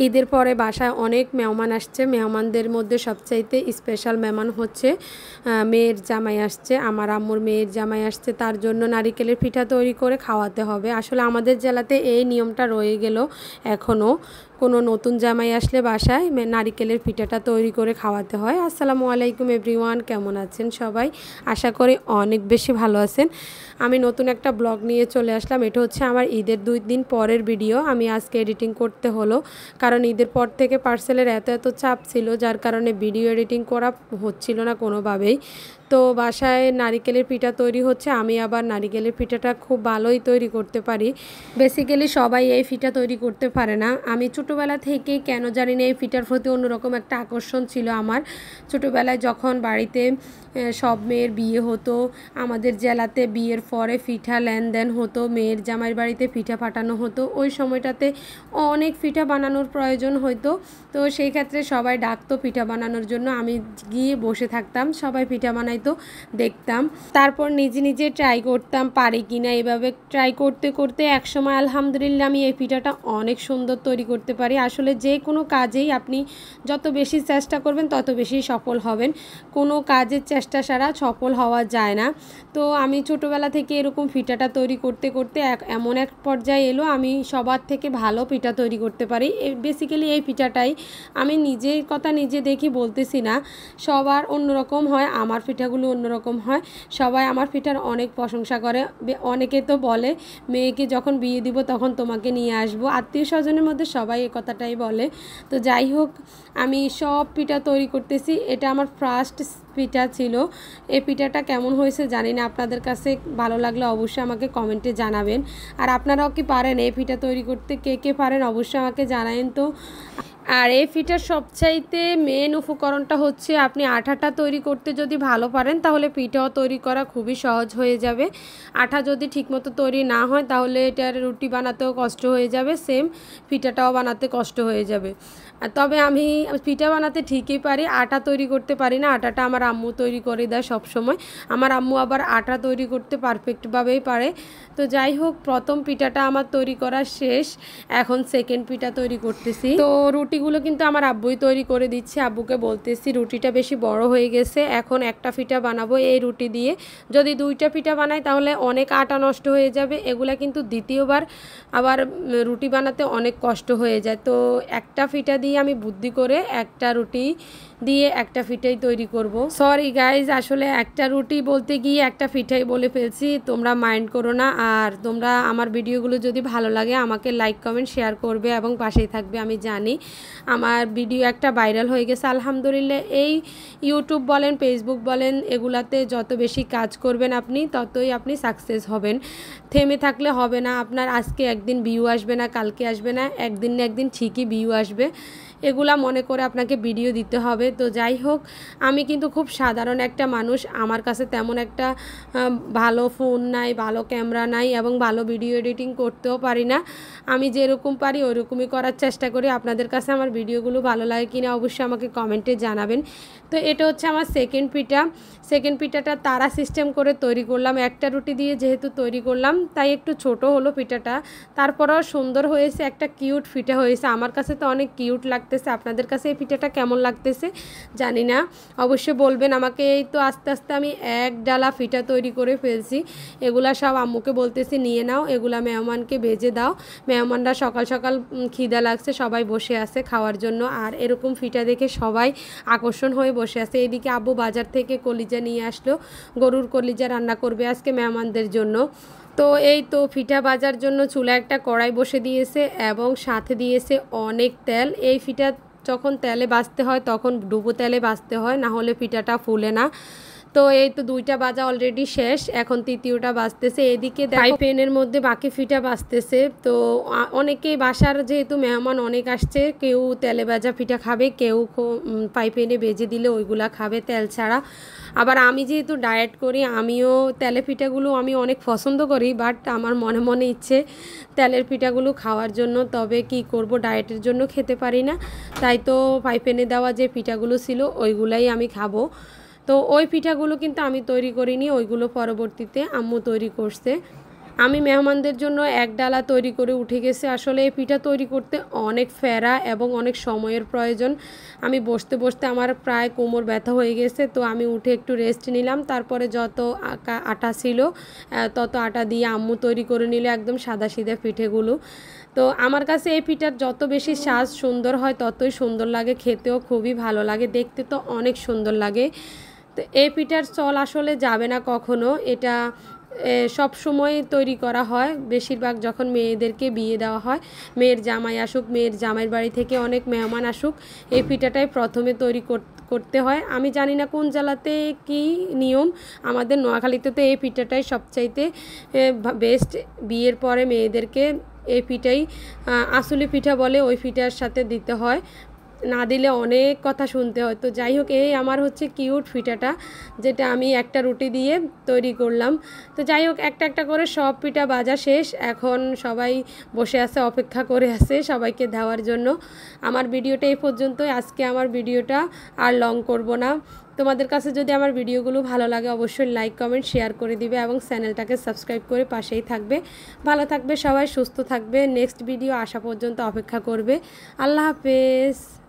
ঈদের পরে বাসায় অনেক মেহমান আসছে। মেহমানদের মধ্যে সবচাইতে স্পেশাল মেহমান হচ্ছে মেয়ের জামাই আসছে। আমার আম্মুর মেয়ের জামাই আসছে, তার জন্য নারিকেলের পিঠা তৈরি করে খাওয়াতে হবে। আসলে আমাদের জেলাতে এই নিয়মটা রয়ে গেল এখনও। কোনো নতুন জামাই আসলে বাসায় নারিকেলের পিঠাটা তৈরি করে খাওয়াতে হয়। আসসালামু আলাইকুম এভরিওয়ান, কেমন আছেন সবাই? আশা করি অনেক বেশি ভালো আছেন। আমি নতুন একটা ব্লগ নিয়ে চলে আসলাম। এটা হচ্ছে আমার ঈদের 2 দিন পরের ভিডিও। আমি আজকে এডিটিং করতে হলো, কারণ ঈদের পর থেকে পার্সেলের এত চাপ ছিল, যার কারণে ভিডিও এডিটিং করা হচ্ছিল না কোনোভাবেই। তো বাসায় নারিকেলের পিঠা তৈরি হচ্ছে। আমি আবার নারিকেলের পিঠাটা খুব ভালোই তৈরি করতে পারি। বেসিক্যালি সবাই এই পিঠা তৈরি করতে পারে না। আমি ছোটোবেলা থেকেই কেন জানি না এই পিঠার প্রতি অন্যরকম একটা আকর্ষণ ছিল আমার। ছোটোবেলায় যখন বাড়িতে সব মেয়ের বিয়ে হতো, আমাদের জেলাতে বিয়ের পরে পিঠা লেনদেন হতো, মেয়ের জামাইয়ের বাড়িতে পিঠা পাঠানো হতো। ওই সময়টাতে অনেক পিঠা বানানোর প্রয়োজন হতো। তো সেই ক্ষেত্রে সবাই ডাকতো পিঠা বানানোর জন্য। আমি গিয়ে বসে থাকতাম, সবাই পিঠা বানাইতো, দেখতাম। তারপর নিজে নিজে ট্রাই করতাম পারি কি না। এভাবে ট্রাই করতে করতে একসময় আলহামদুলিল্লাহ আমি এই পিঠাটা অনেক সুন্দর তৈরি করতে পারি। আসলে যে কোনো কাজেই আপনি যত বেশি চেষ্টা করবেন তত বেশি সফল হবেন। কোনো কাজের চেষ্টা ছাড়া সফল হওয়া যায় না। তো আমি ছোটোবেলা থেকে এরকম পিঠাটা তৈরি করতে করতে এমন এক পর্যায়ে এলো আমি সবার থেকে ভালো পিঠা তৈরি করতে পারি। বেসিক্যালি এই পিঠাটাই আমি নিজের কথা নিজে দেখি বলতেছি না, সবার অন্যরকম হয়, আমার পিঠাগুলো অন্যরকম হয়। সবাই আমার পিঠার অনেক প্রশংসা করে। অনেকে তো বলে মেয়েকে যখন বিয়ে দিব তখন তোমাকে নিয়ে আসবো। আত্মীয় স্বজনের মধ্যে সবাই এই কথাটাই বলে। তো যাই হোক, আমি সব পিঠা তৈরি করতেছি। এটা আমার ফার্স্ট পিঠা ছিল। এই পিঠাটা কেমন হয়েছে জানি না, আপনাদের কাছে ভালো লাগলে অবশ্যই আমাকে কমেন্টে জানাবেন। আর আপনারাও কি পারেন এই পিঠা তৈরি করতে? কে কে পারেন অবশ্যই আমাকে জানাবেন। তো আর এই পিঠার সবচাইতে মেন উপকরণটা হচ্ছে আপনি আটাটা তৈরি করতে যদি ভালো পারেন তাহলে পিঠাও তৈরি করা খুবই সহজ হয়ে যাবে। আটা যদি ঠিকমতো তৈরি না হয় তাহলে এটার রুটি বানাতেও কষ্ট হয়ে যাবে, সেম পিঠাটাও বানাতে কষ্ট হয়ে যাবে। তবে আমি পিঠা বানাতে ঠিকই পারি, আটা তৈরি করতে পারি না। আটাটা আমার আম্মু তৈরি করে দেয় সবসময়। আমার আম্মু আবার আটা তৈরি করতে পারফেক্টভাবেই পারে। তো যাই হোক, প্রথম পিঠাটা আমার তৈরি করা শেষ, এখন সেকেন্ড পিঠা তৈরি করতেছি। তো রুটিগুলো কিন্তু আমার আব্বুই তৈরি করে দিচ্ছে। আব্বুকে বলতেছি রুটিটা বেশি বড় হয়ে গেছে, এখন একটা পিঠা বানাবো এই রুটি দিয়ে। যদি 2টা পিঠা বানাই তাহলে অনেক আটা নষ্ট হয়ে যাবে। এগুলা কিন্তু দ্বিতীয়বার আবার রুটি বানাতে অনেক কষ্ট হয়ে যায়। তো একটা পিঠা দিয়ে আমি বুদ্ধি করে একটা রুটি দিয়ে একটা পিঠাই তৈরি করব। সরি গাইজ, আসলে একটা রুটি বলতে গিয়ে একটা পিঠাই বলে ফেলছি, তোমরা মাইন্ড করো না। আর তোমরা আমার ভিডিওগুলো যদি ভালো লাগে আমাকে লাইক কমেন্ট শেয়ার করবে এবং পাশেই থাকবে। আমি জানি আমার ভিডিও একটা ভাইরাল হয়ে গেছে আলহামদুলিল্লাহ। এই ইউটিউব বলেন, ফেসবুক বলেন, এগুলাতে যত বেশি কাজ করবেন আপনি ততই আপনি সাকসেস হবেন। থেমে থাকলে হবে না। আপনার আজকে একদিন ভিউ আসবে না, কালকে আসবে না, একদিন না একদিন ঠিকই ভিউ আসবে। এগুলা মনে করে আপনাকে ভিডিও দিতে হবে। তো যাই হোক, আমি কিন্তু খুব সাধারণ একটা মানুষ। আমার কাছে তেমন একটা ভালো ফোন নাই, ভালো ক্যামেরা নাই এবং ভালো ভিডিও এডিটিং করতেও পারি না। আমি যেরকম পারি ওইরকমই করার চেষ্টা করি। আপনাদের কাছে আমার ভিডিওগুলো ভালো লাগে কিনা অবশ্যই আমাকে কমেন্টে জানাবেন। তো এটা হচ্ছে আমার সেকেন্ড পিঠা। সেকেন্ড পিঠাটা তারা সিস্টেম করে তৈরি করলাম। একটা রুটি দিয়ে যেহেতু তৈরি করলাম তাই একটু ছোট হলো পিঠাটা, তারপরেও সুন্দর হয়েছে, একটা কিউট পিঠা হয়েছে। আমার কাছে তো অনেক কিউট লাগতেছে। আপনাদের কাছে এই পিঠাটা কেমন লাগতেছে জানি না, অবশ্যই বলবেন আমাকে। এই তো আস্তে আস্তে আমি এক ডালা পিঠা তৈরি করে ফেলছি। এগুলা সব আম্মুকে বলতেছি নিয়ে নাও, এগুলা মেহমানকে ভেজে দাও। মেহমানরা সকাল সকাল খিদা লাগছে, সবাই বসে আছে খাওয়ার জন্য। আর এরকম পিঠা দেখে সবাই আকর্ষণ হয়ে বসে আছে। এদিকে আব্বু বাজার থেকে কলিজা নিয়ে আসলো, গরুর কলিজা রান্না করবে আজকে মেহমানদের জন্য। তো এই তো পিঠা ভাজার জন্য চুলা একটা কড়াই বসে দিয়েছে এবং সাথে দিয়েছে অনেক তেল। এই পিঠা যখন তেলে ভাজতে হয় তখন ডুবো তেলে ভাজতে হয়, না হলে পিঠাটা ফুলে না। তো এই তো 2টা ভাজা অলরেডি শেষ, এখন তৃতীয়টা ভাজতেছে। এদিকে ফ্রাই প্যানের মধ্যে বাকি পিঠা ভাজতেছে। তো অনেকেই বাসার যেহেতু মেহমান অনেক আসছে, কেউ তেলে ভাজা পিঠা খাবে, কেউ ফ্রাই প্যানে ভেজে দিলে ওইগুলা খাবে তেল ছাড়া। আবার আমি যেহেতু ডায়েট করি, আমিও তেলের পিঠাগুলো আমি অনেক পছন্দ করি, বাট আমার মনে মনে ইচ্ছে তেলের পিঠাগুলো খাওয়ার জন্য। তবে কি করব, ডায়েটের জন্য খেতে পারি না। তাই তো ফ্রাই প্যানে দেওয়া যে পিঠাগুলো ছিল ওইগুলাই আমি খাবো। তো ওই পিঠাগুলো কিন্তু আমি তৈরি করিনি, ওইগুলো পরবর্তীতে আম্মু তৈরি করছে। আমি মেহমানদের জন্য এক ডালা তৈরি করে উঠে গেছি। আসলে এই পিঠা তৈরি করতে অনেক ফেরা এবং অনেক সময়ের প্রয়োজন। আমি বসতে বসতে আমার প্রায় কোমর ব্যথা হয়ে গেছে, তো আমি উঠে একটু রেস্ট নিলাম। তারপরে যত আটা ছিল তত আটা দিয়ে আম্মু তৈরি করে নিল একদম সাদাসিধা পিঠেগুলো। তো আমার কাছে এই পিঠার যত বেশি সাজ সুন্দর হয় ততই সুন্দর লাগে, খেতেও খুবই ভালো লাগে, দেখতে তো অনেক সুন্দর লাগে। তো এই পিঠার চল আসলে যাবে না কখনো, এটা সব সময় তৈরি করা হয়। বেশিরভাগ যখন মেয়েদেরকে বিয়ে দেওয়া হয়, মেয়ের জামাই আসুক, মেয়ের জামাইয়ের বাড়ি থেকে অনেক মেহমান আসুক, এই পিঠাটাই প্রথমে তৈরি করতে হয়। আমি জানি না কোন জেলাতে কি নিয়ম, আমাদের নোয়াখালীতে তো এই পিঠাটাই সবচাইতে বেস্ট। বিয়ের পরে মেয়েদেরকে এই পিঠাই আসলে পিঠা বলে, ওই পিঠার সাথে দিতে হয়, না দিলে অনেক কথা শুনতে হয়। তো যাই হোক, এই আমার হচ্ছে কিউট পিঠাটা, যেটা আমি একটা রুটি দিয়ে তৈরি করলাম। তো যাই হোক, একটা একটা করে সব পিঠা ভাজা শেষ, এখন সবাই বসে আছে, অপেক্ষা করে আছে সবাইকে দেওয়ার জন্য। আমার ভিডিওটা এই পর্যন্তই। আজকে আমার ভিডিওটা আর লং করব না। তোমাদের কাছে যদি আমার ভিডিওগুলো ভালো লাগে অবশ্যই লাইক কমেন্ট শেয়ার করে দিবে এবং চ্যানেলটাকে সাবস্ক্রাইব করে পাশেই থাকবে। ভালো থাকবে সবাই, সুস্থ থাকবে, নেক্সট ভিডিও আসা পর্যন্ত অপেক্ষা করবে। আল্লাহ হাফেজ।